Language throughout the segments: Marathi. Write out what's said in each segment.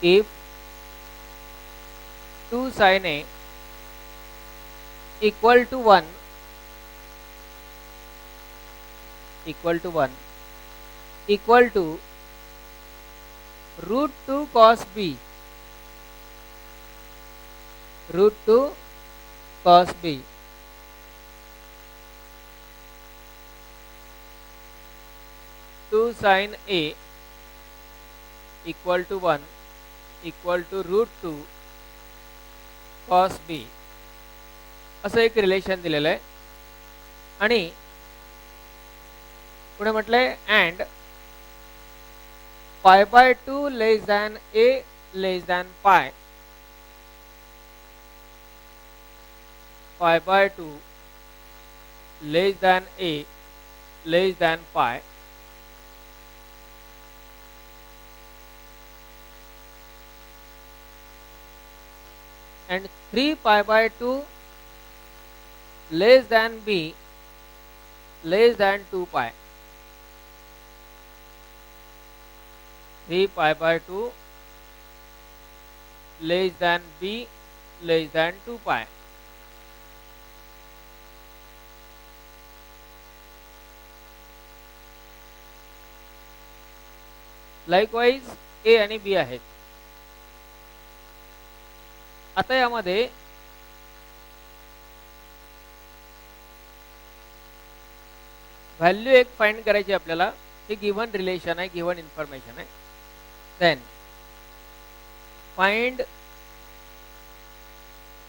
if 2 sin A equal to 1 equal to root 2 cos B root 2 cos B. Two sin A equal to 1 equal to root 2 cos B असं एक रिलेशन दिलेलं आहे आणि पुढे म्हटलंय and pi by 2 less than A less than pi by 2 less than A less than पाय and 3 pi by 2 less than B less than 2 pi. 3 pi by 2 less than B less than 2 pi. Likewise A आणि B आहेत. आता यामध्ये व्हॅल्यू एक फाइंड करायची आपल्याला. हे गिव्हन रिलेशन आहे, गिव्हन इन्फॉर्मेशन आहे. Then find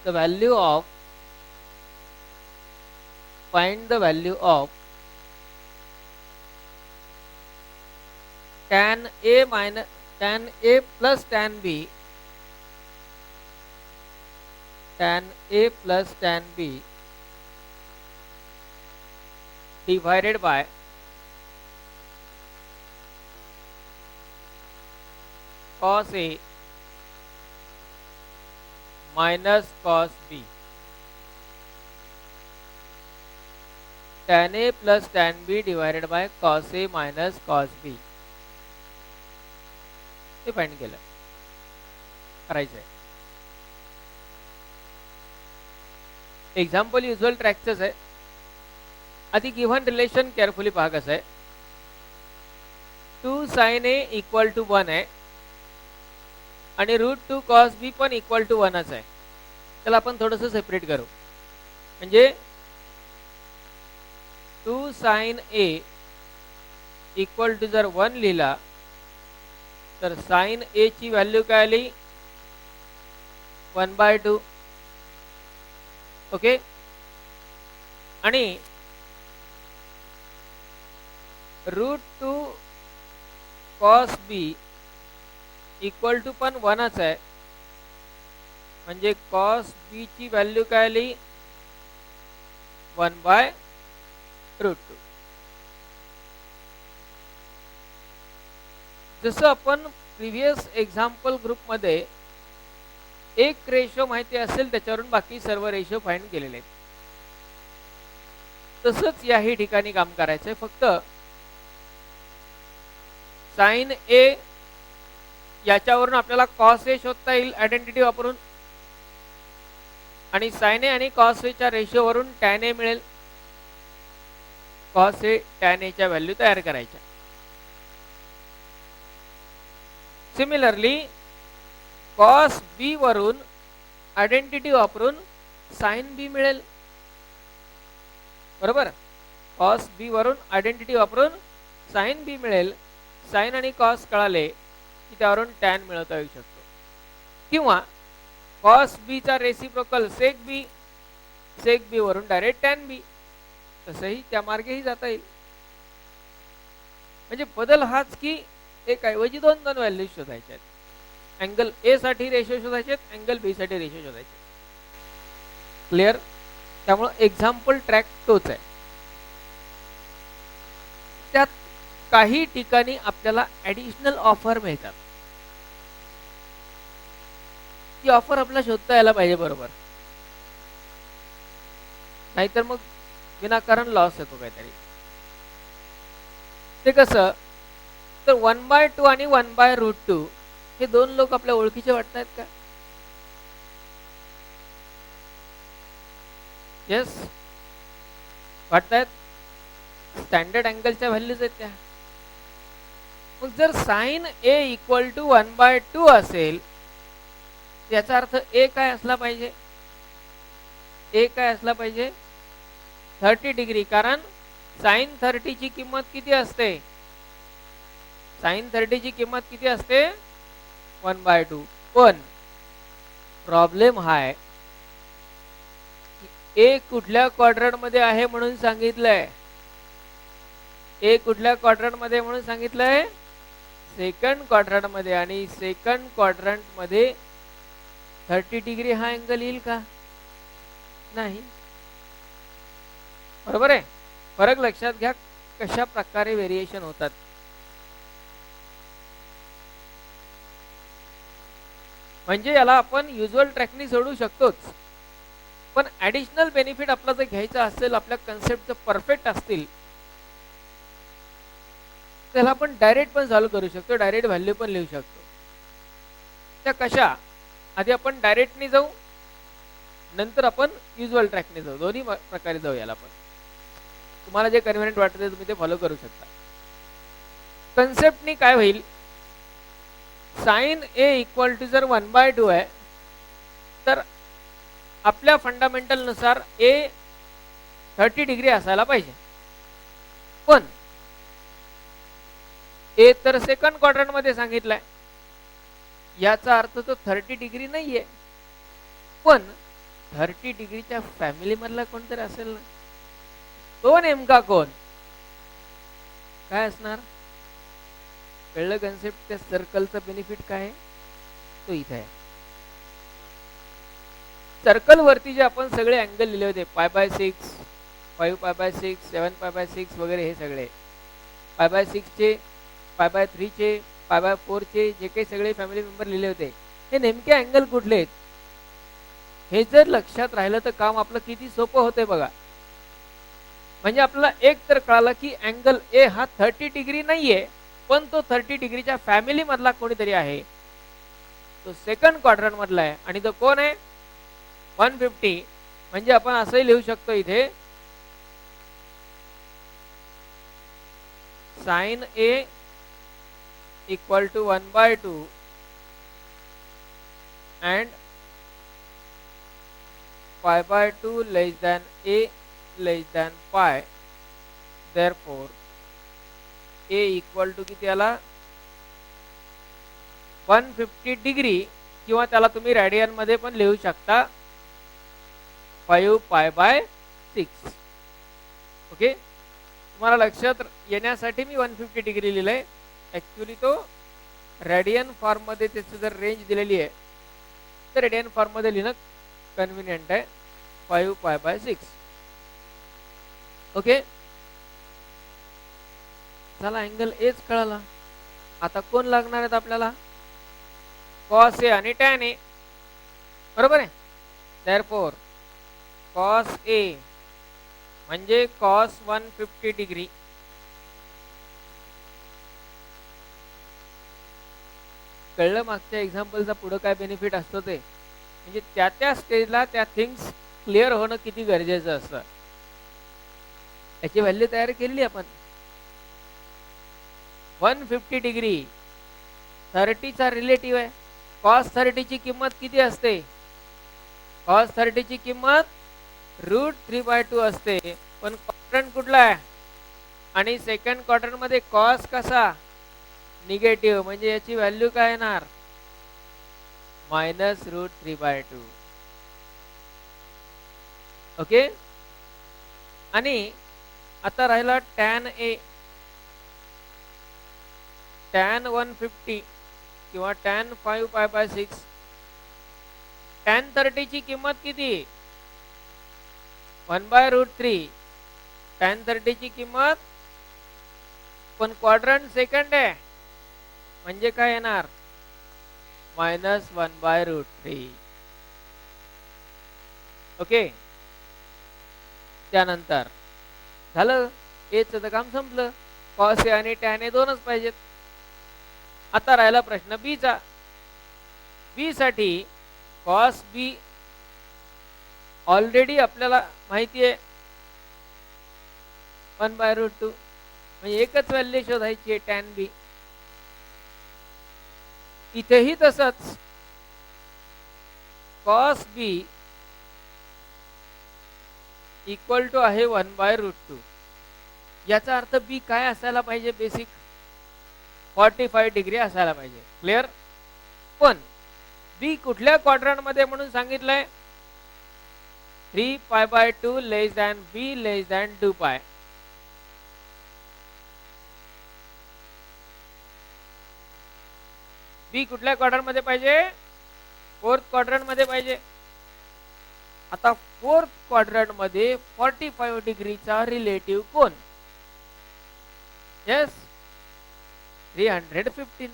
the value of tan A plus tan B divided by cos A minus cos B. Tan A plus tan B divided by cos A minus cos B. ते फाइंड केलं करायचं आहे. एक्झाम्पल युजुअल ट्रॅकचंच आहे. आधी गिव्हन रिलेशन केअरफुली पहा कसं आहे. 2 sin A इक्वल टू 1 आहे आणि रूट 2 cos B पण इक्वल टू 1च आहे. त्याला आपण थोडंसं सेपरेट करू. म्हणजे 2 sin A इक्वल टू जर 1 लिहिला तर sin A ची व्हॅल्यू काय आली 1/2. ओके. आणि root 2 cos B equal to पण 1च आहे. म्हणजे cos B ची व्हॅल्यू काय आली 1/√2. जसं आपण प्रिव्हियस एक्झाम्पल ग्रुपमध्ये एक रेशो माहिती असेल त्याच्यावरून बाकी सर्व रेशो फाइंड केलेले आहेत. तसंच याही ठिकाणी काम करायचं आहे. फक्त साइन A याच्यावरून आपल्याला cos A शोधता येईल आयडेंटिटी वापरून आणि sin A आणि cos A च्या रेशोवरून tan A मिळेल. cos A tan A च्या व्हॅल्यू तयार करायच्या. सिमिलरली cos B वरून आयडेंटिटी वापरून sin B मिळेल. बरोबर. cos B वरून आयडेंटिटी वापरून sin B मिळेल. sin आणि cos कळाले की त्यावरून tan मिळवता येऊ शकतो. किंवा cos B चा रेसिप्रोकल sec B वरून डायरेक्ट tan B तसंही त्या मार्गेही जाता येईल. म्हणजे बदल हाच की एक ऐवजी दोन व्हॅल्यू शोधायच्या आहेत. अँगल A साठी रेशो शोधायचे आहेत, अँगल B साठी रेशो शोधायचे. क्लिअर. त्यामुळे एक्झाम्पल ट्रॅक तोच आहे. त्यात काही ठिकाणी आपल्याला ॲडिशनल ऑफर मिळतात. ती ऑफर आपल्याला शोधता यायला पाहिजे. बरोबर. नाहीतर मग विनाकारण लॉस येतो काहीतरी. ते कसं तर 1/2 आणि 1/√2 हे दोन लोक आपल्या ओळखीचे वाटतायत का? येस, वाटतायत. स्टँडर्ड अँगलच्या व्हॅल्यूज आहेत त्या. मग जर साइन ए इक्वल टू 1/2 असेल, याचा अर्थ ए काय असला पाहिजे? ए काय असला पाहिजे? 30 डिग्री. कारण साइन 30 ची किंमत किती असते? साइन 30 ची किंमत किती असते? 1/2. पण प्रॉब्लेम हा आहे, ए कुठल्या क्वाड्रंट मध्ये आहे म्हणून सांगितलंय? ए कुठल्या क्वाड्रंट मध्ये म्हणून सांगितलंय? सेकंड क्वाड्रंट मध्ये. आणि सेकंड क्वाड्रंट मध्ये 30 डिग्री हा अँगल येईल का? नाही. बरोबर आहे. फरक लक्षात घ्या कशा प्रकारे व्हेरिएशन होतात. म्हणजे याला आपण युज्युअल ट्रॅकनी सोडू शकतोच, पण ऍडिशनल बेनिफिट आपला जर घ्यायचा असेल, आपल्या कन्सेप्ट जर परफेक्ट असतील, त्याला आपण डायरेक्ट पण सॉल्व्ह करू शकतो, डायरेक्ट व्हॅल्यू पण लिहू शकतो. त्या कशा? आधी आपण डायरेक्टनी जाऊ, नंतर आपण युज्युअल ट्रॅकने जाऊ. दोन्ही प्रकारे जाऊ याला. पण तुम्हाला जे कन्व्हिनियंट वाटते तुम्ही ते फॉलो करू शकता. कन्सेप्टनी काय होईल? साइन ए इक्वल टू जर 1/2 आहे, तर आपल्या फंडामेंटल नुसार ए 30 डिग्री असायला पाहिजे. पण ए तर सेकंड क्वाड्रंट मध्ये सांगितलंय, याचा अर्थ तो 30 डिग्री नाहीये. पण 30 डिग्रीच्या फॅमिली मधला कोणतरी असेल ना. तो नेमका कोण? काय असणार? कळलं कन्सेप्ट? त्या सर्कलचा बेनिफिट काय आहे तो इथे आहे. सर्कल वरती जे आपण सगळे अँगल लिहिले होते, π/6, 5π/6, 7π/6 वगैरे, हे सगळे π/6 चे, π/3 चे, π/4 चे जे काही सगळे फॅमिली मेंबर लिहिले होते, हे नेमके अँगल कुठले आहेत? हे जर लक्षात राहिलं तर काम आपलं किती सोपं होतंय बघा. म्हणजे आपल्याला एक तर कळालं की अँगल ए हा 30 डिग्री नाहीये, पण तो 30 डिग्रीच्या फॅमिली मधला कोणीतरी आहे. तो सेकंड क्वाड्रंट मधला आहे. आणि तो कोण आहे? 150. म्हणजे आपण असंही लिहू शकतो इथे, sine A equal to 1/2 and π/2 less than A less than pi. Therefore A equal to किती आला? 150 डिग्री. किंवा त्याला तुम्ही रेडियन मध्ये पण लिहू शकता, 5π/6. ओके, तुम्हाला लक्षात येण्यासाठी मी 150 डिग्री लिहिलंय. ऍक्च्युली तो रेडियन फॉर्म मध्ये त्याची जर रेंज दिलेली आहे, तर रेडियन फॉर्म मध्ये लिहिणं कन्व्हिनियंट आहे, 5π/6. ओके, चला अँगल एच कळाला. आता कोण लागणार आहेत आपल्याला? कॉस ए आणि टॅन ए. बरोबर आहे. देअरफॉर कॉस ए म्हणजे कॉस 150 डिग्री कळलं मागच्या एक्झाम्पलचा पुढे काय बेनिफिट असतो ते. म्हणजे त्या त्या स्टेजला त्या थिंग्स क्लिअर होणं किती गरजेचं असतं. याची व्हॅल्यू तयार केली आपण. 150 डिग्री 30 चा रिलेटिव्ह आहे. कॉस 30 ची किंमत किती असते? कॉस 30 ची किंमत √3/2 असते. पण क्वाड्रंट कुठला आहे? आणि सेकंड क्वाड्रंट मध्ये कॉस कसा? निगेटिव्ह. म्हणजे याची व्हॅल्यू काय येणार? -√3/2. ओके. आणि आता राहिला टॅन ए. टॅन 150 किंवा टॅन 5π/6. टॅन 30 ची किंमत किती? 1/√3. टॅन 30 ची किंमत, पण क्वाड्रंट सेकंड आहे म्हणजे काय येणार? -1/√3. ओके. त्यानंतर झालं एच तर काम संपलं. कॉस ए आणि टॅन ए दोनच पाहिजेत. आता राहिला प्रश्न बी चा. बी साठी कॉस बी ऑलरेडी आपल्याला माहिती आहे 1/√2, म्हणजे एकच व्हॅल्यू शोधायची आहे टॅन बी. इथेही तसंच कॉस बी इक्वल टू आहे 1/√2. याचा अर्थ बी काय असायला पाहिजे? बेसिक 45 डिग्री असायला पाहिजे. क्लिअर? पण बी कुठल्या क्वाड्रंट मध्ये म्हणून सांगितलंय? 3π/2 लेस दॅन बी लेस दॅन 2π. बी कुठल्या क्वाड्रंट मध्ये पाहिजे? फोर्थ क्वाड्रंट मध्ये पाहिजे. आता फोर्थ क्वाड्रंट मध्ये 45 डिग्रीचा रिलेटिव्ह कोण? यस, 315.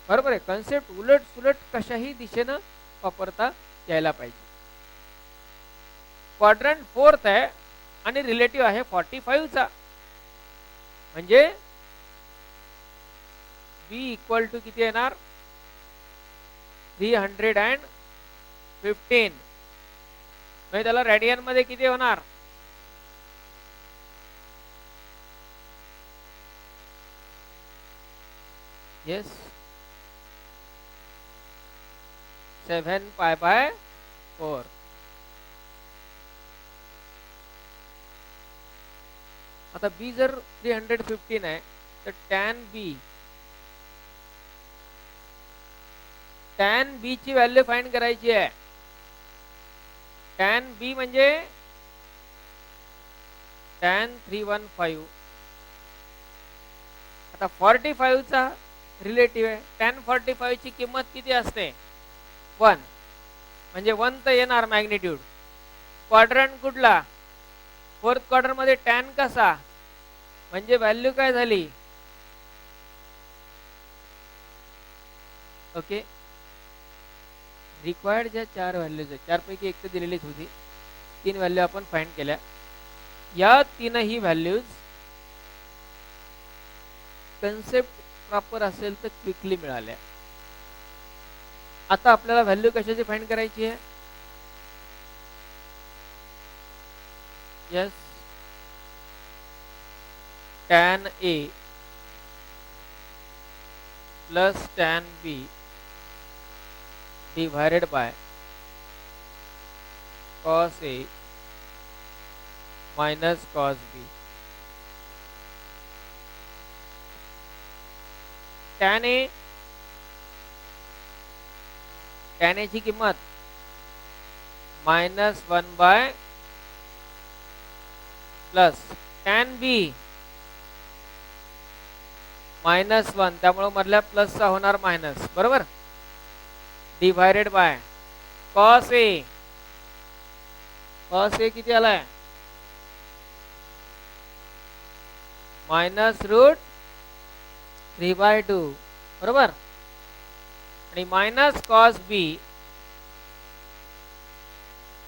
बरोबर आहे. कन्सेप्ट उलट सुलट कशाही दिशेनं वापरता यायला पाहिजे. क्वाड्रंट फोर्थ आहे आणि रिलेटिव्ह आहे 45 चा, म्हणजे बी इक्वल टू किती येणार? 315. म्हणजे त्याला रेडियन मध्ये किती होणार? येस, 7π/4. आता बी जर 315 आहे तर टॅन बी ची व्हॅल्यू फाइंड करायची आहे. टॅन बी म्हणजे टॅन 315. आता 45 चा रिलेटिव्ह आहे. टॅन 45 ची किंमत किती असते? 1. म्हणजे 1 तर येणार मॅग्निट्यूड. क्वाड्रंट कुठला? फोर्थ क्वाड्रंट मध्ये टॅन कसा? म्हणजे व्हॅल्यू काय झाली? ओके, रिक्वायर्ड ज्या 4 व्हॅल्यूज आहेत, 4 पैकी एक तर दिलेलीच होती, 3 व्हॅल्यू आपण फाइंड केल्या. या तीनही व्हॅल्यूज कन्सेप्ट प्रॉपर असेल तर क्विकली मिळाल्या. आता आपल्याला व्हॅल्यू कशाची फाइंड करायची आहे? Yes, tan A plus tan B divided by cos A minus cos B. Tan A ची किंमत -1/, प्लस टॅन बी -1, त्यामुळे मधल्या प्लसचा होणार मायनस. बरोबर. डिवाइडेड बाय कॉस ए किती आलाय? -√3/2. बरोबर. आणि मायनस कॉस बी,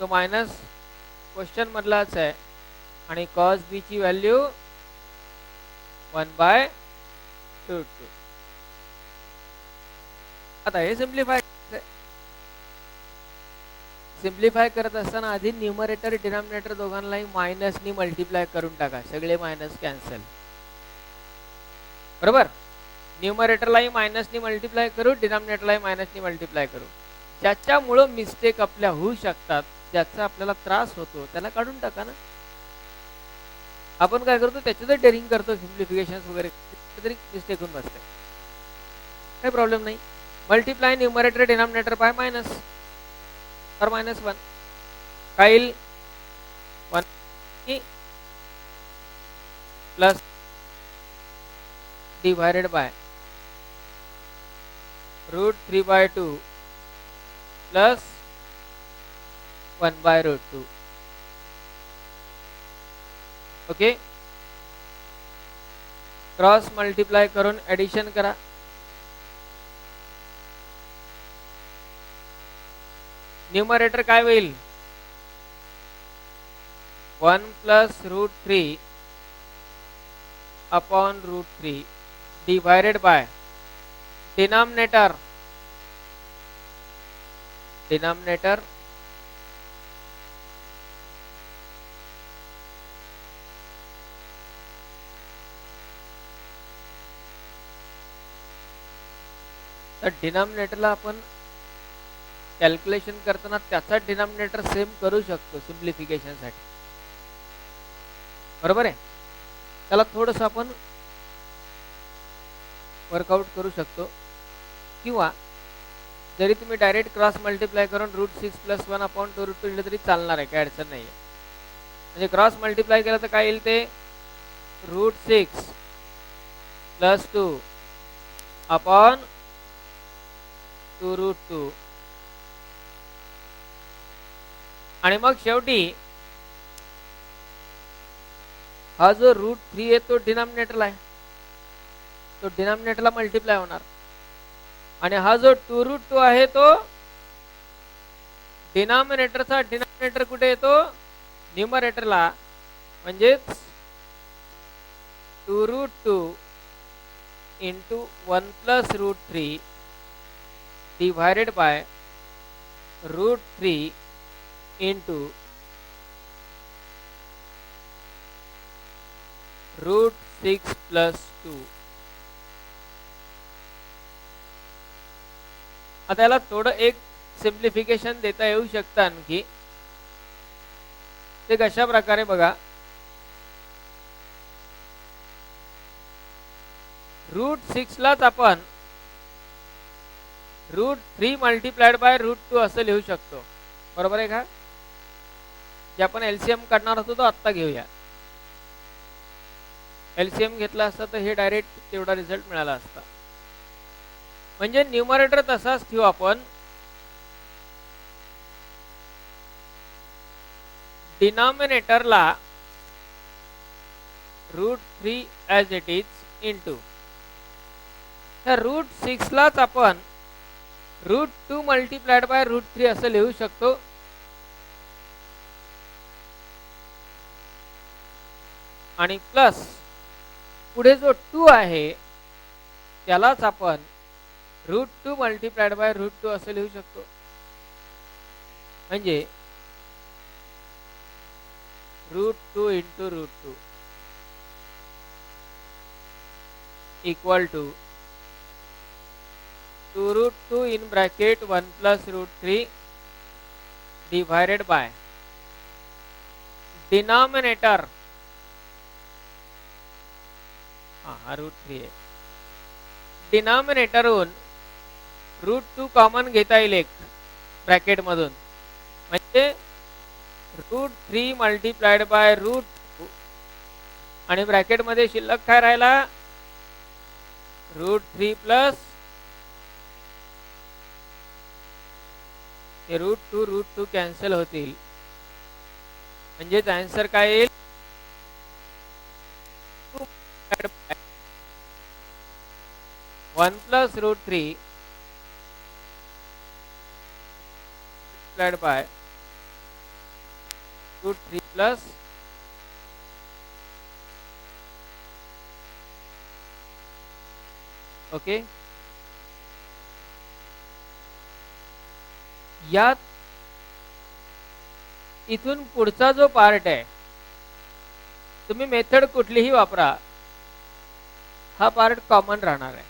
तो मायनस क्वेश्चन मधलाच आहे, आणि कॉस बी ची व्हॅल्यू 1/√2. आता हे सिम्प्लिफाय करत असताना आधी न्यूमरेटर डिनॉमिनेटर दोघांनाही मायनसनी मल्टिप्लाय करून टाका. सगळे मायनस कॅन्सल. बरोबर. न्यूमरेटरलाही मायनसनी मल्टिप्लाय करू, डिनॉमिनेटरलाही मायनसनी मल्टिप्लाय करू. ज्याच्यामुळं मिस्टेक आपल्या होऊ शकतात, ज्याचा आपल्याला त्रास होतो, त्याला काढून टाका ना. आपण काय करतो? त्याच्यातच डेअरिंग करतो, सिम्प्लिफिकेशन वगैरे, तरी मिस्टेक होऊन बसते. काही प्रॉब्लेम नाही. Multiply numerator denominator by minus और -1. काय 1 plus divided by √3/2 plus 1/√2. Okay. Cross multiply करून ऍडिशन करा. न्यूमरेटर काय होईल? 1 plus √3 upon √3 divided bye denominator denominator तर डिनॉमिनेटरला आपण कॅल्क्युलेशन करताना त्याचा डिनॉमिनेटर सेम करू शकतो सिम्प्लिफिकेशनसाठी, बरोबर आहे. त्याला थोडंसं आपण वर्कआउट करू शकतो, किंवा जरी तुम्ही डायरेक्ट क्रॉस मल्टिप्लाय करून √6+1/√2 लिहिलं तरी चालणार आहे, काही अडचण नाही आहे. म्हणजे क्रॉस मल्टिप्लाय केलं तर काय येईल, ते √6+2/2√2 आणि मग शेवटी हा जो √3 आहे तो डिनॉमिनेटरला आहे, तो डिनॉमिनेटरला मल्टिप्लाय होणार, आणि हा जो 2√2 आहे तो डिनॉमिनेटरचा डिनॉमिनेटर कुठे येतो, न्यूमरेटरला. म्हणजेच 2√2 × 1+√3 डिवायडेड बाय √3 × √6+2. आता याला थोडं एक सिम्प्लिफिकेशन देता येऊ शकतं आणखी. ते कशा प्रकारे बघा, √6लाच आपण √3 मल्टिप्लाइड बाय √2 असं लिहू शकतो, बरोबर आहे का. जे आपण एलसीएम काढणार होतो तो आत्ता घेऊया. एलसीएम घेतला असता तर हे डायरेक्ट तेवढा रिझल्ट मिळाला असता. म्हणजे न्यूमरेटर तसाच ठेवू आपण, डिनॉमिनेटरला √3 ॲज इट इज इंटू त्या √6लाच आपण √2 मल्टिप्लाइड बाय √3 असं लिहू शकतो. आणि प्लस पुढे जो 2 आहे त्यालाच आपण √2 मल्टिप्लाइड बाय √2 असं लिहू शकतो. म्हणजे √2 × √2 equal to 2√2 in bracket 1+√3 divided by denominator, हा √3 आहे, डिनॉमिनेटरहून √2 कॉमन घेता येईल एक ब्रॅकेट मधून, म्हणजे √3 मल्टिप्लाइड बाय √2 आणि ब्रॅकेट मध्ये शिल्लक काय राहिला, √3 प्लस हे √2 कॅन्सल होतील. म्हणजेच आन्सर काय येईल, 1+√3 multiplied by √3 plus ओके. यात इथून पुढचा जो पार्ट आहे तुम्ही मेथड कुठलीही वापरा, हा पार्ट कॉमन राहणार आहे,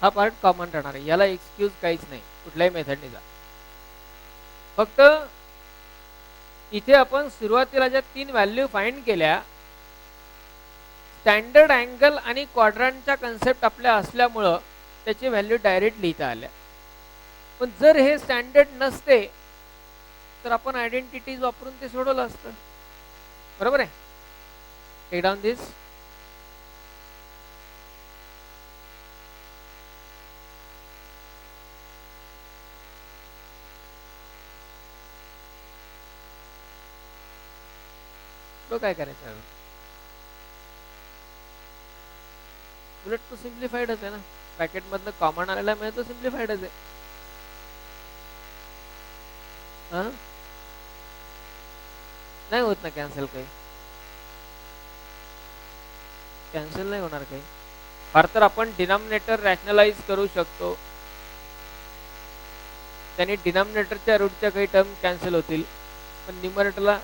हा पार्ट कॉमन राहणार आहे. याला एक्सक्यूज काहीच नाही कुठल्याही मेथडने जा. फक्त इथे आपण सुरुवातीला ज्या 3 व्हॅल्यू फाइंड केल्या, स्टँडर्ड अँगल आणि क्वाड्रंटच्या कन्सेप्ट आपल्या असल्यामुळं त्याची व्हॅल्यू डायरेक्ट लिहिता आल्या. पण जर हे स्टँडर्ड नसते तर आपण आयडेंटिटीज वापरून ते सोडवलं असतं, बरोबर आहे. टेक डाउन दिस. तो काय करायचं, उलट तो सिम्प्लिफाईडच आहे ना, ब्रॅकेट मधनं कॉमन आलेला म्हणजे तो सिम्प्लिफाईडच आहे. नाही होत ना कॅन्सल, काही कॅन्सल नाही होणार काही. फार तर आपण डिनॉमिनेटर रॅशनलाइज करू शकतो, त्याने डिनॉमिनेटरच्या रूटच्या काही टर्म कॅन्सल होतील, पण न्यूमरेटरला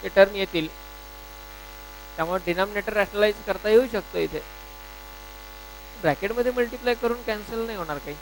ते टर्म येतील. त्यामुळे डिनॉमिनेटर रॅशनलाइज करता येऊ शकतो. इथे ब्रॅकेटमध्ये मल्टिप्लाय करून कॅन्सल नाही होणार काही.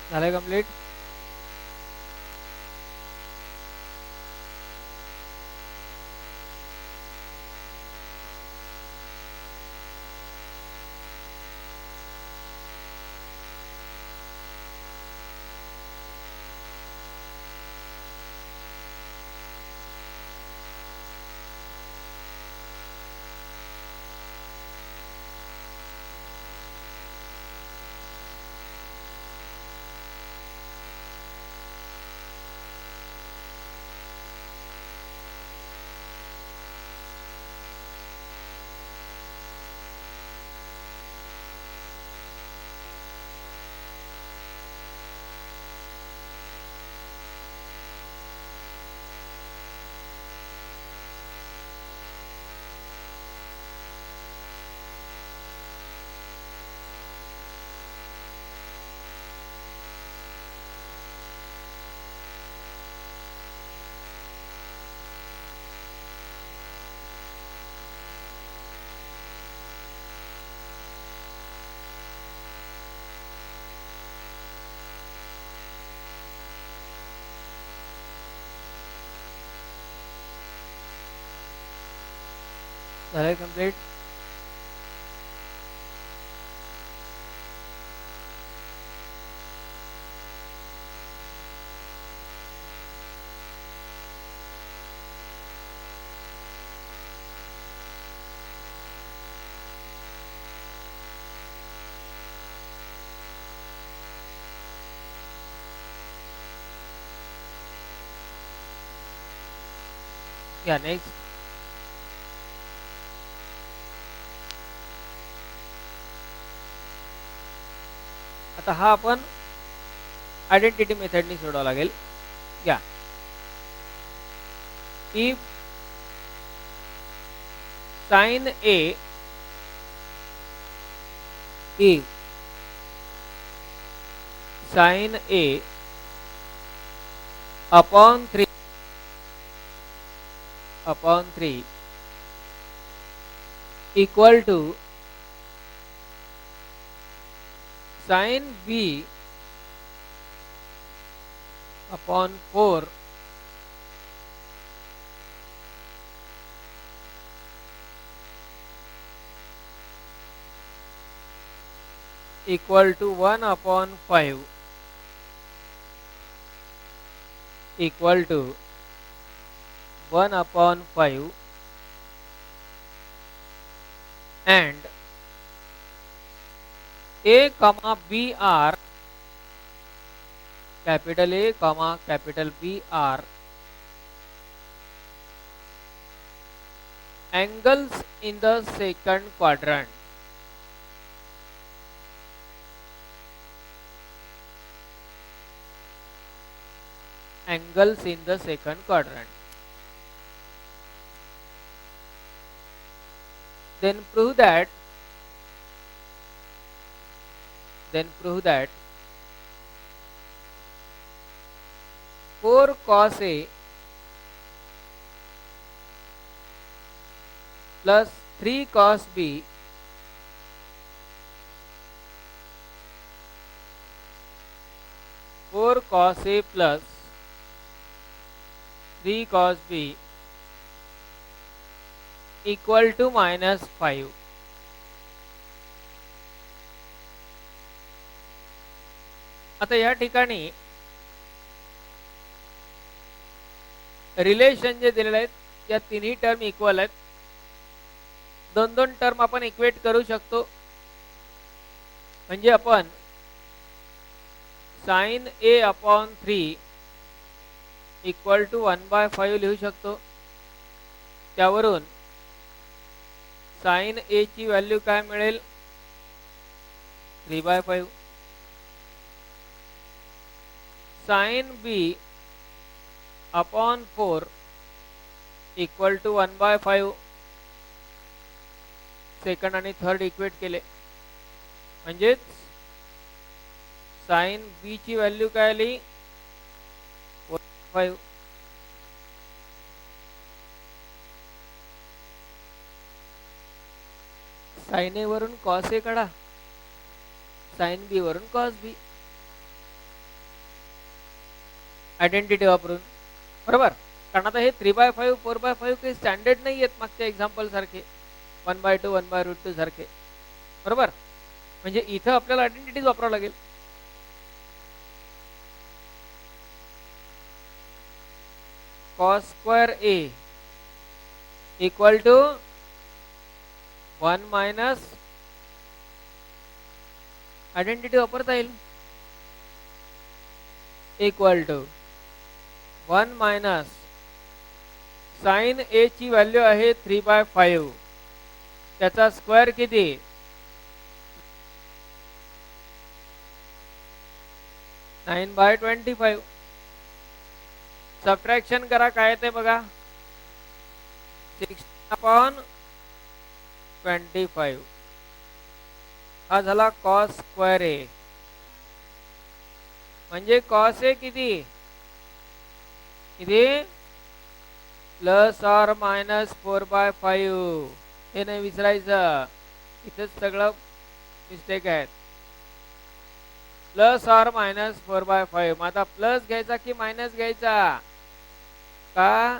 झालं कंप्लीट. झालंय कम्प्लीट. या नेक्स्ट. आता हा आपण आयडेंटिटी मेथडनी सोडवावा लागेल. या if sine A if sine A upon 3 equal to sine B upon 4 equal to 1 upon 5 equal to 1 upon 5 and a comma b are capital A comma capital B are angles in the second quadrant. Angles in the second quadrant. Then prove that then prove that 4 cos A plus 3 cos B four cos A plus 3 cos B equal to -5. आता या ठिकाणी रिलेशन जे दिलेले आहेत या तिन्ही टर्म इक्वल आहेत. दोन दोन टर्म आपण इक्वेट करू शकतो. म्हणजे आपण sine A upon 3 equal to 1/5 लिहू शकतो. त्यावरून साइन ए ची व्हॅल्यू काय मिळेल 3/5. Sine B upon 4 equal to 1/5. Second आणि थर्ड इक्वेट केले म्हणजेच साइन बी ची व्हॅल्यू काय आली 5. साइन ए वरून कॉस ए काढा, साइन बी वरून कॉस बी आयडेंटिटी वापरून. बरोबर. कारण आता हे 3/5 4/5 काही स्टँडर्ड नाही आहेत मागच्या एक्झाम्पल सारखे 1/2 1/√2 सारखे. बरोबर. म्हणजे इथं आपल्याला आयडेंटिटीज वापरावं लागेल. cos square A equal to 1 minus identity वापरता येईल equal to 1 minus sine A ची व्हॅल्यू आहे 3/5. त्याचा स्क्वेअर किती 9/25. सबट्रॅक्शन करा काय ते बघा 16/25. हा झाला कॉस स्क्वेअर ए. म्हणजे कॉस ए किती किती प्लस ऑर मायनस 4/5. हे नाही विसरायचं, इथेच सगळं मिस्टेक आहेत. Plus or minus 4/5. मग आता प्लस घ्यायचा की मायनस घ्यायचा का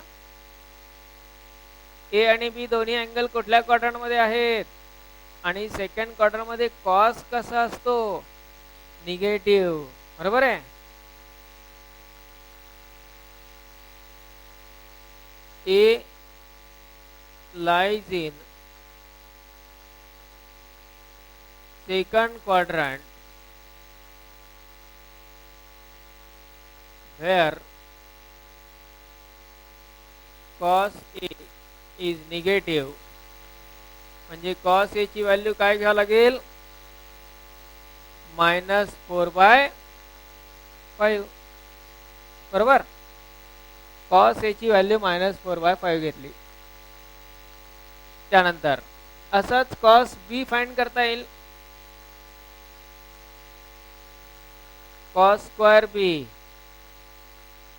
ए आणि बी दोन्ही अँगल कुठल्या क्वाड्रंट मध्ये आहेत आणि सेकंड क्वाड्रंट मध्ये कॉस कसा असतो निगेटिव्ह बरोबर आहे ए lies in second quadrant where cos A is negative म्हणजे cos A ची व्हॅल्यू काय घ्यावी लागेल -4/5 बरोबर cos A ची व्हॅल्यू -4/5 घेतली त्यानंतर असंच cos B फाइंड करता येईल cos square B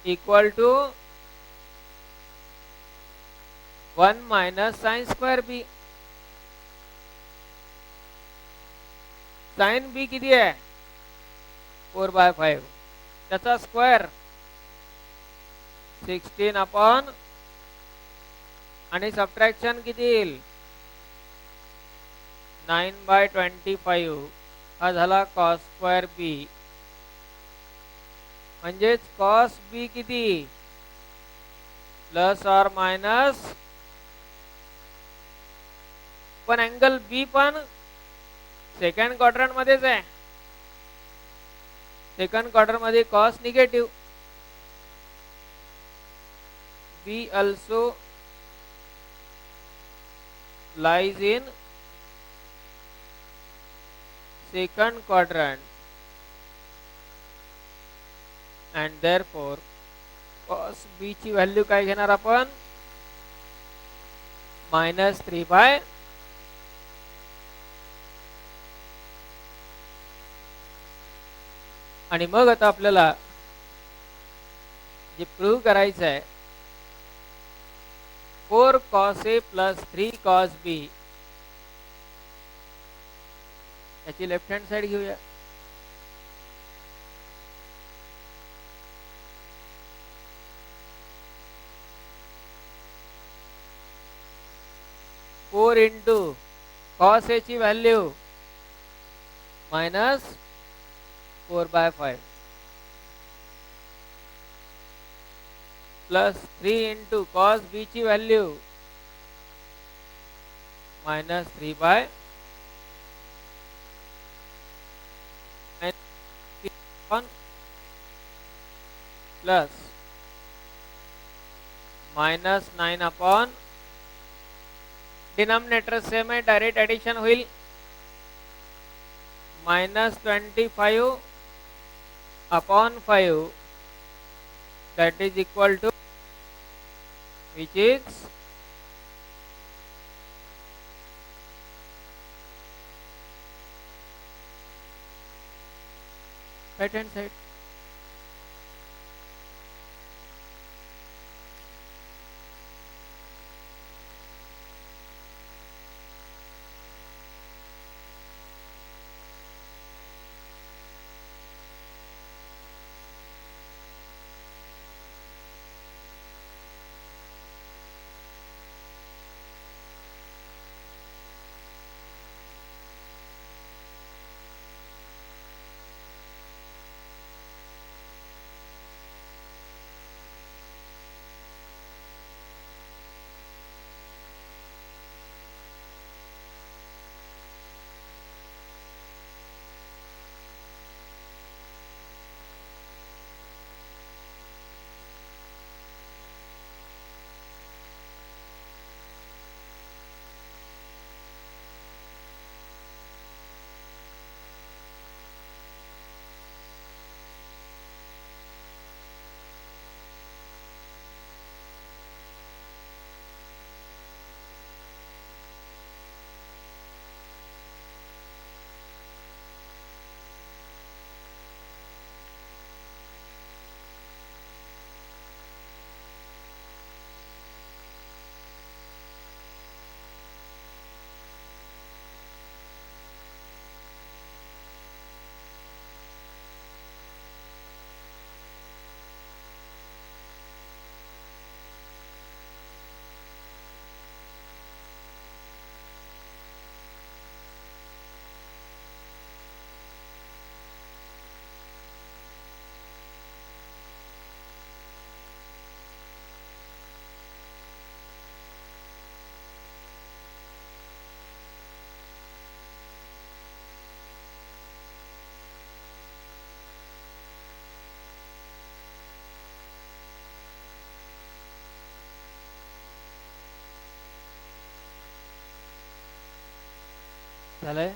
equal to 1 minus sin square B sin B किती आहे 4/5 त्याचा स्क्वेअर 16 आणि सबट्रॅक्शन किती येईल 9/25 हा झाला cos स्क्वेअर B म्हणजेच cos B किती प्लस और मायनस पण अँगल B पण सेकंड क्वाड्रंट मध्येच आहे सेकंड क्वाड्रंट मध्ये cos negative B also lies in second quadrant and therefore cos B ची व्हॅल्यू काय घेणार आपण -3/, आणि मग आता आपल्याला जे प्रूव्ह करायचं आहे 4 cos A plus 3 cos B याची लेफ्ट हँड साइड घेऊया 4 into cos A ची value -4/5 plus 3 into cos B ची व्हॅल्यू -3/, प्लस -9 डिनॉमिनेटर सेम आहे डायरेक्ट एडिशन होईल -25/5 that is equal to which is right hand side झालंय.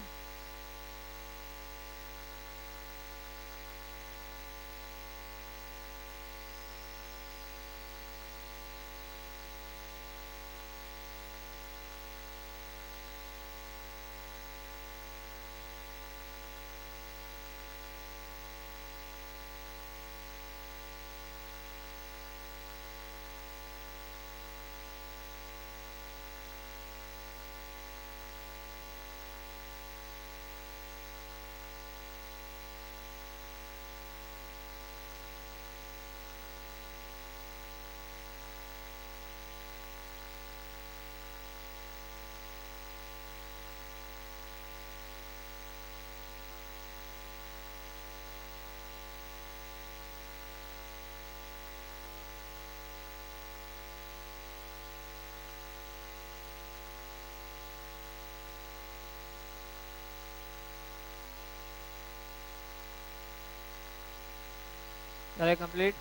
झालंय कंप्लीट.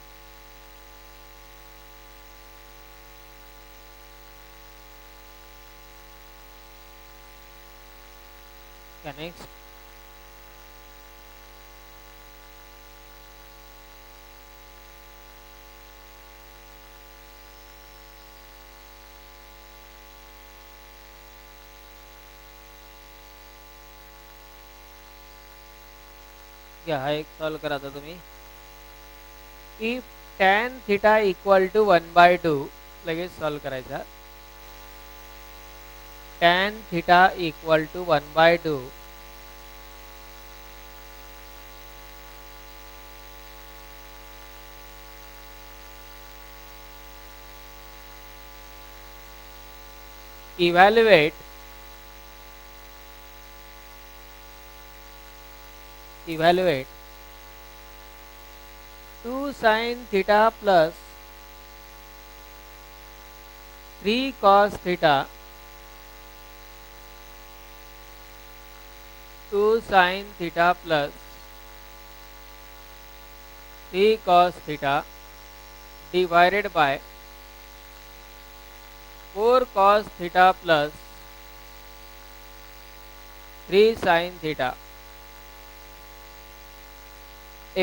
क्या नेक्स्ट. घ्या हा एक सॉल्व करा आता तुम्ही. If tan theta equal to 1/2 लगेच सॉल्व करायचा. tan theta equal to 1/2 evaluate 2 sin theta plus 3 cos theta, 2 sin theta plus 3 cos theta divided by 4 cos theta plus 3 sin theta.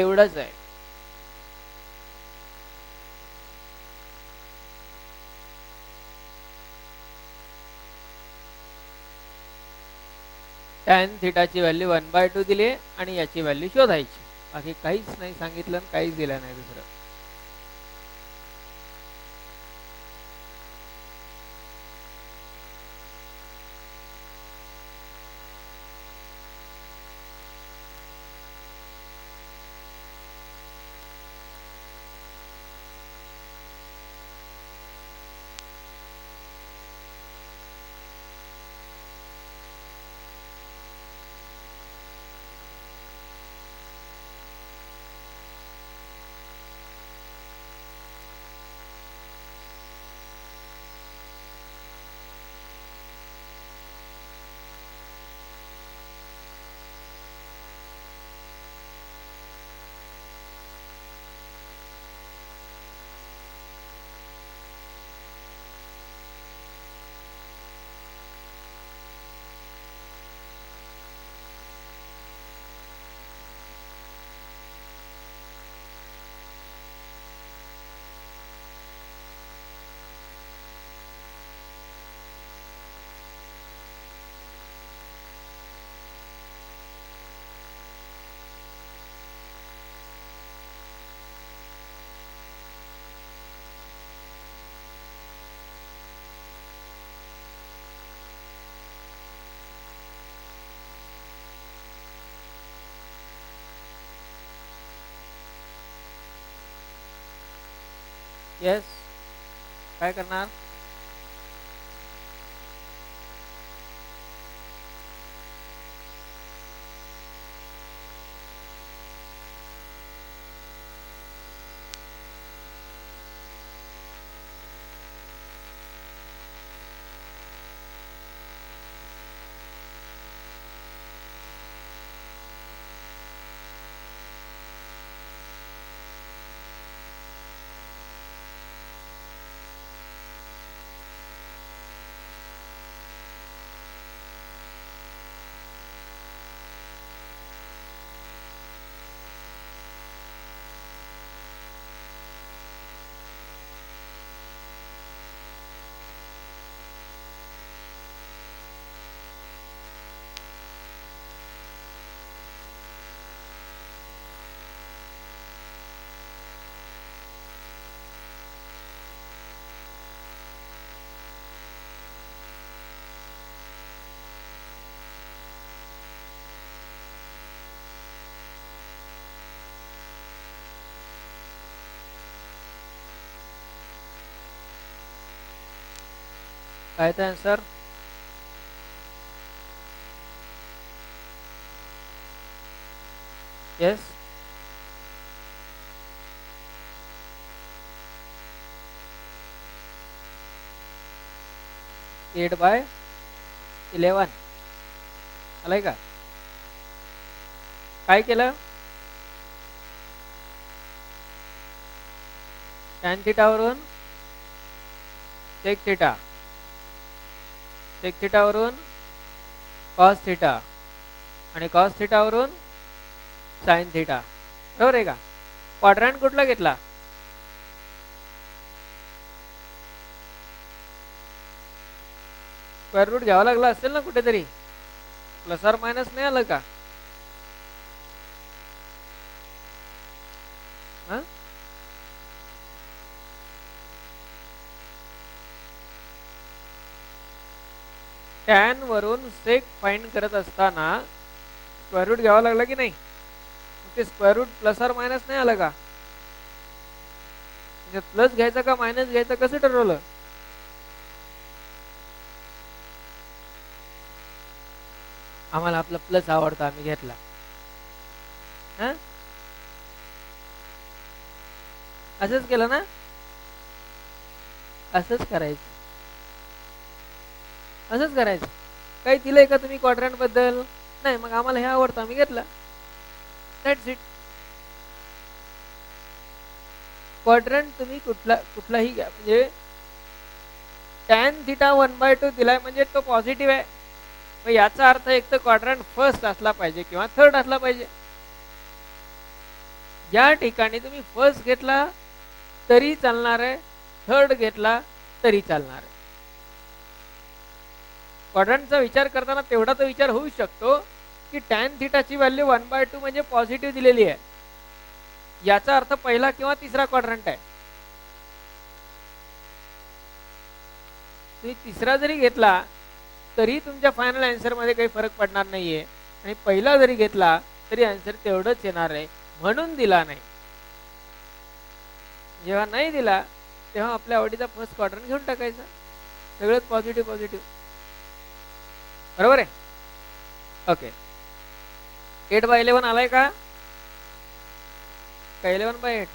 एवढंच आहे. tan थिटाची व्हॅल्यू 1/2 दिली आणि याची व्हॅल्यू शोधायची. बाकी काहीच नाही सांगितलं, काहीच दिलं नाही दुसरं. येस. काय करणार. काय तर आन्सर? येस, 8/11 आलाय का? काय केलं? टॅन थिटावरून सेक थिटा, सेक थिटावरून कॉस थिटा आणि कॉस थिटावरून साइन थिटा, बरोबर आहे का? क्वाड्रंट कुठला घेतला? स्क्वेअर रूट घ्यावा लागला असेल ना कुठेतरी, प्लस ऑर मायनस नाही आलं का? टॅन वरून सेक फाइंड करत असताना स्क्वेअर रूट घ्यावा लागला की नाही? ते square root plus or minus नाही आलं का? म्हणजे प्लस घ्यायचं का मायनस घ्यायचं कसं ठरवलं? आम्हाला आपला प्लस आवडता, आम्ही घेतला. असंच केलं ना? असंच करायचं, असंच करायचं. काही दिलंय का तुम्ही क्वाड्रंट बद्दल? नाही, मग आम्हाला हे आवडतं, आम्ही घेतला. That's it. क्वाड्रंट तुम्ही कुठलाही घ्या, म्हणजे टॅन थिटा 1/2 दिलाय म्हणजे तो पॉझिटिव्ह आहे. मग याचा अर्थ एक तर क्वाड्रंट फर्स्ट असला पाहिजे किंवा थर्ड असला पाहिजे. या ठिकाणी तुम्ही फर्स्ट घेतला तरी चालणार आहे, थर्ड घेतला तरी चालणार आहे. क्वाड्रंटचा विचार करताना तेवढा तो विचार होऊ शकतो की टॅन थिटाची व्हॅल्यू 1/2 म्हणजे पॉझिटिव्ह दिलेली आहे, याचा अर्थ पहिला किंवा तिसरा क्वाड्रंट आहे. तुम्ही तिसरा जरी घेतला तरी तुमच्या फायनल आन्सर मध्ये काही फरक पडणार नाहीये, आणि पहिला जरी घेतला तरी आन्सर तेवढंच येणार आहे, म्हणून दिला नाही. जेव्हा नाही दिला तेव्हा आपल्या आवडीचा फर्स्ट क्वाड्रंट घेऊन टाकायचा, सगळंच पॉझिटिव्ह पॉझिटिव्ह, बरोबर आहे? ओके, 8/11 आलाय का? 11/8?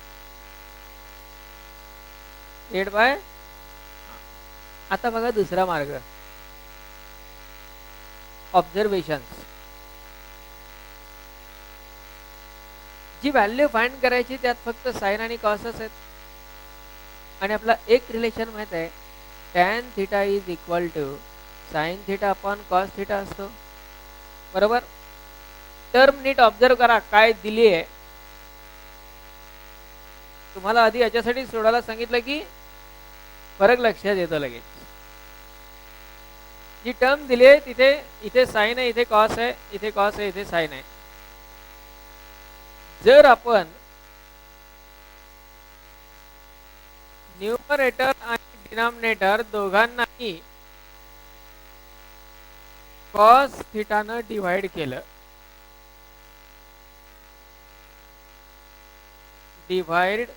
8/, आता बघा दुसरा मार्ग, ऑब्झर्वेशन्स. जी व्हॅल्यू फाइंड करायची त्यात फक्त साइन आणि कॉसच आहेत, आणि आपला एक रिलेशन माहित आहे, tan theta is equal to sine theta upon cos theta असतो, बरोबर? टर्म नीट ऑब्झर्व करा काय दिली आहे. तुम्हाला आधी याच्यासाठी सोडायला सांगितलं की फरक लक्षात येतो लगेच. जी टर्म दिली आहे तिथे इथे साइन आहे, इथे कॉस आहे, इथे कॉस आहे, इथे साइन आहे. जर आपण न्यूमरेटर आणि डिनॉमिनेटर दोघांनाही कॉस थिटानं डिवाइड केलं, divide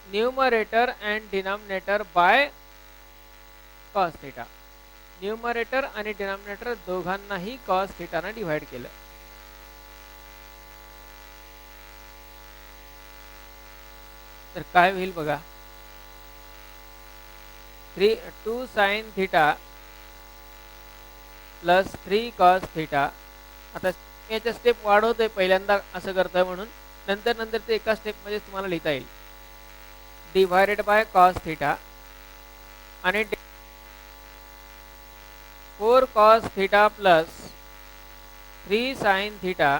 numerator and denominator by cos theta. Numerator आणि डिनॉमिनेटर दोघांनाही कॉस थिटानं डिवाइड केलं, तर काय होईल बघा. 2 sine theta plus 3 cos theta. आता याच्या स्टेप वाढवतोय, पहिल्यांदा असं करतोय म्हणून, नंतर नंतर ते एका स्टेप मध्ये तुम्हाला लिहिता येईल. डिवायडेड बाय कॉस थिटा आणि 4 cos theta plus 3 sine theta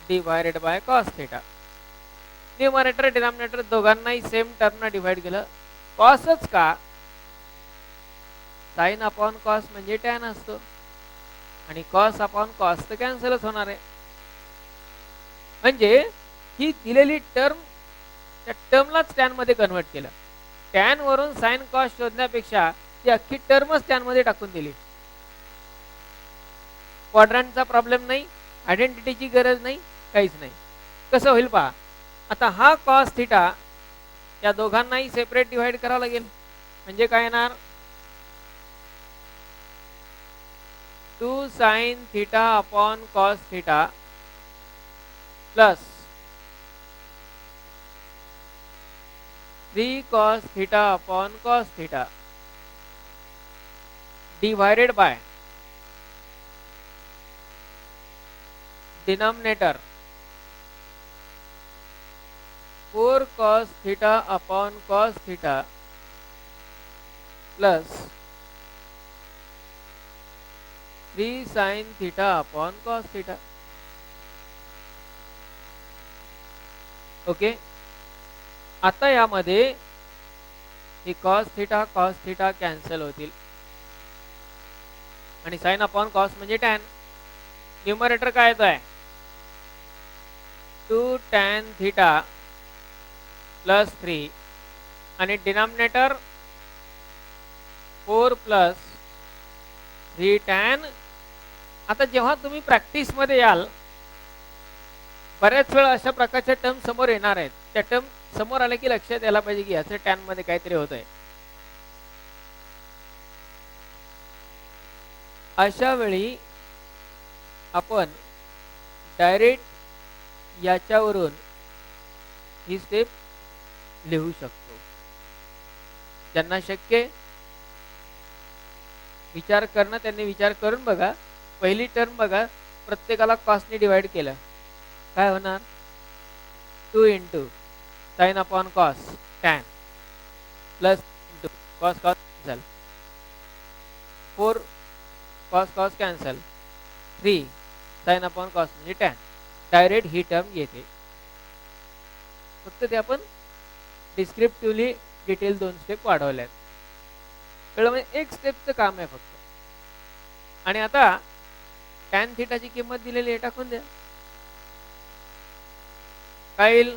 divided by cos theta. Numerator denominator दोघांनाही सेम टर्मनं डिवाइड केलं. कॉसच का? साइन अपॉन कॉस म्हणजे टॅन असतो, आणि कॉस अपॉन कॉस तर कॅन्सलच होणार आहे. म्हणजे ही दिलेली टर्म त्या टर्मलाच टॅन मध्ये कन्वर्ट केलं. टॅन वरून साइन कॉस शोधण्यापेक्षा ती अख्खी टर्मच टॅन मध्ये टाकून दिली. क्वाड्रंटचा प्रॉब्लेम नाही, आयडेंटिटीची गरज नाही, काहीच नाही. कसं होईल पहा. आता हा कॉस थिटा या दोघांनाही सेपरेट डिवाइड करावा लागेल, म्हणजे काय येणार 2 sin theta upon cos theta plus 3 cos theta upon cos theta divided by denominator 4 cos theta upon cos theta plus 3 sin theta upon cos theta. Okay, आता यामध्ये ही cos theta कॅन्सल होतील आणि sin अपॉन cos म्हणजे tan. न्यूमरेटर काय येतो आहे 2 tan theta प्लस 3 आणि डिनॉमिनेटर 4 प्लस 3 tan. आता जेव्हा तुम्ही प्रॅक्टिस मध्ये याल बऱ्याच वेळा अशा प्रकारच्या टर्म समोर येणार आहेत. त्या टर्म समोर आले की लक्षात यायला पाहिजे की याचं टॅन मध्ये काहीतरी होत आहे. अशा वेळी आपण डायरेक्ट याच्यावरून ही स्टेप लिहू शकतो. ज्यांना शक्य विचार करणं त्यांनी विचार करून बघा. पहिली टर्म बघा, प्रत्येकाला कॉसने डिवाइड केलं काय होणार 2 into sine upon cos tan plus into cos cos cancel 4 cos cos cancel 3 sine upon cos म्हणजे टॅन. डायरेक्ट ही टर्म येते. फक्त ते आपण डिस्क्रिप्टिव्हली डिटेल 2 स्टेप वाढवल्यात. कळलं म्हणजे एक स्टेपचं काम आहे फक्त. आणि आता टॅन थिटाची किंमत दिलेली आहे टाकून द्या. काय येईल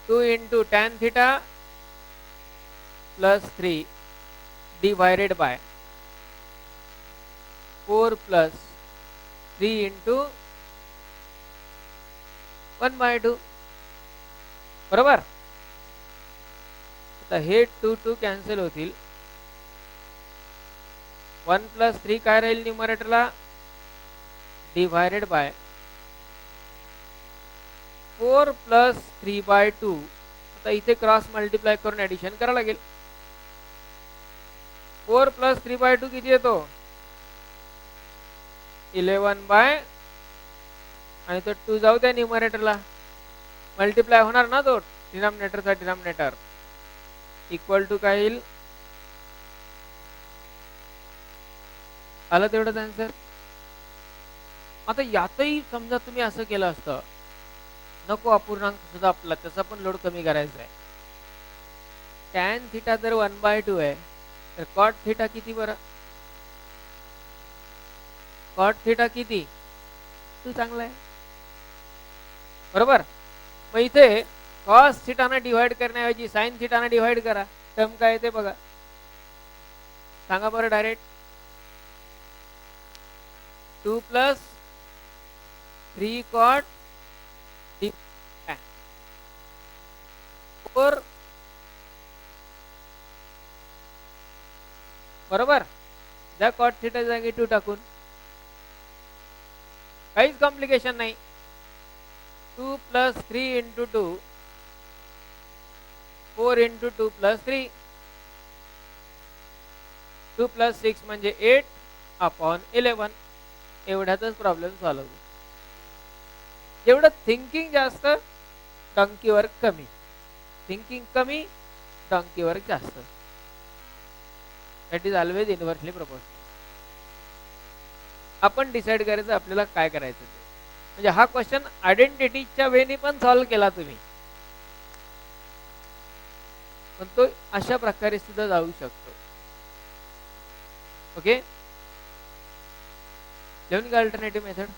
2 into tan theta plus 3 divided by 4 plus 3 into 1/2 बरोबर. आता हे 2 कॅन्सल होतील. 1 प्लस 3 काय राहील न्यूमरेटरला डिवाइडेड बाय 4 प्लस 3/2. आता इथे क्रॉस मल्टिप्लाय करून ऍडिशन करावं लागेल. 4 प्लस 3/2 किती येतो 11 आणि तो 2 जाऊ द्या न्यूमरेटरला. मल्टिप्लाय होणार ना तो डिनॉमिनेटरचा डिनॉमिनेटर इक्वल टू काय येईल. आलं तेवढंच आन्सर. आता यातही समजा तुम्ही असं केलं असतं नको अपूर्णांक सुद्धा आपला त्याचा पण लोड कमी करायचा आहे. टॅन थिटा जर 1/2 आहे तर कॉट थिटा किती बरं कॉट थिटा किती 2 चांगला आहे बरोबर. मग इथे कॉस थिटाने डिवाइड करण्याऐवजी साइन थिटाने डिवाइड करा. टर्म काय येते बघा सांगा बरं डायरेक्ट 2 प्लस 3 कॉट 4 बरोबर. द्या कॉट थिटा जागी 2 टाकून काहीच कॉम्प्लिकेशन नाही. 2 plus 3 into 2 4 into 2 plus 3 2 plus 6 म्हणजे 8 अपॉन 11. एवढ्यातच प्रॉब्लेम सॉल्व्ह होतो. जेवढं थिंकिंग जास्त डॉंकी वर्क कमी. थिंकिंग कमी डॉंकी वर्क जास्त. That is always inversely proportional. आपण डिसाइड करायचं आपल्याला काय करायचं ते. म्हणजे हा क्वेश्चन आयडेंटिटीच्या वेनी पण सॉल्व्ह केला तुम्ही पण तो अशा प्रकारे सुद्धा जाऊ शकतो. ओके लिहून घ्या अल्टरनेटिव्ह मेथड.